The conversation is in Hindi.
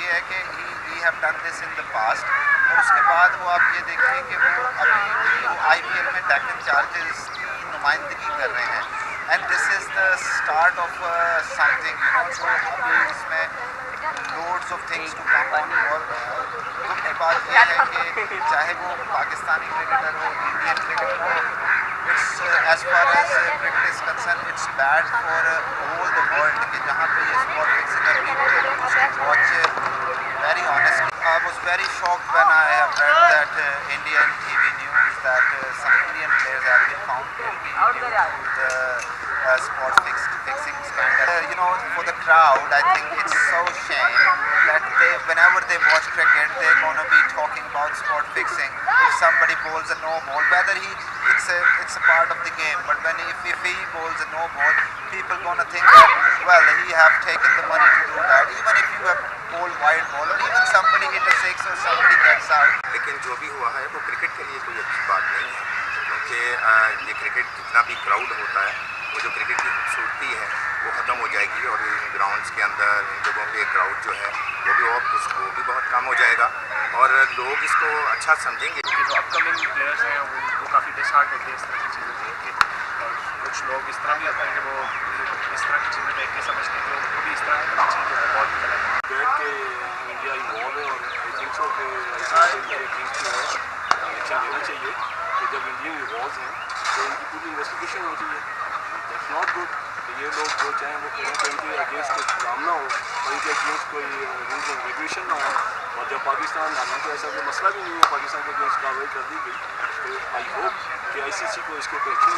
ये है कि he have done this in the past, और उसके बाद वो आप ये देखिए कि वो अभी IPL में डेक्कन चार्जर्स की नुमाइंदगी कर रहे हैं, and this is the start of something, you know. तो अभी इसमें loads of things to come on. और दुख की बात यह है कि चाहे वो पाकिस्तानी क्रिकेटर हो, इंडियन क्रिकेटर हो, it's as far as cricket is concern, it's bad for all the world कि जहाँ पे ये स्पॉट फिक्सिंग है, people watch very honestly. I was very shocked when I have read that Indian TV news that some Indian players have been found guilty due to the sport fixing scandal. You know, for the crowd, I think it's so shame that whenever they watch cricket, they're gonna be talking about sport fixing. If somebody bowls a no ball, whether it's a part of the game, but if he bowls a no ball, people gonna think that, well, he have taken the money to do that. Even if you have bowled wide ball, or even somebody hit a six or somebody gets out. लेकिन जो भी हुआ है वो क्रिकेट के लिए कोई अच्छी बात नहीं है, क्योंकि ये क्रिकेट जितना भी क्राउड होता है, वो जो क्रिकेट की खूबसूरती है वो ख़त्म हो जाएगी, और इन ग्राउंड्स के अंदर इन लोगों के क्राउड जो है वो भी बहुत कम हो जाएगा, और लोग इसको अच्छा समझेंगे। कि जो अपकमिंग प्लेयर्स हैं वो काफ़ी डिसहार्ट होते हैं इस तरह की चीज़ें देख के, और कुछ लोग इस तरह भी होते हैं कि वो इस तरह की चीज़ें देख के समझते हैं कि उनको भी इस तरह की चीज़ जो है बहुत गलत है। बैठ के इंडिया इन्वॉल्व है, और आई थिंक सो कि ऐसा चीज़ जो है एक्शन लेना चाहिए कि जब इंडियन इन्वॉल्व हैं तो इनकी पूरी इन्वेस्टिगेशन होती है। दैट्स नॉट गुड कि ये लोग जो चाहें वो करें, तो इनके अगेंस्ट कुछ काम ना हो और इनके अगेंस्ट कोई रूल्स एंड रेगुलेशन ना हो। और जब पाकिस्तान, हालांकि ऐसा कोई मसला भी नहीं है, पाकिस्तान के अगेंस्ट कार्रवाई कर दी गई, तो आई होप कि ICC को इसके ऊपर एक्शन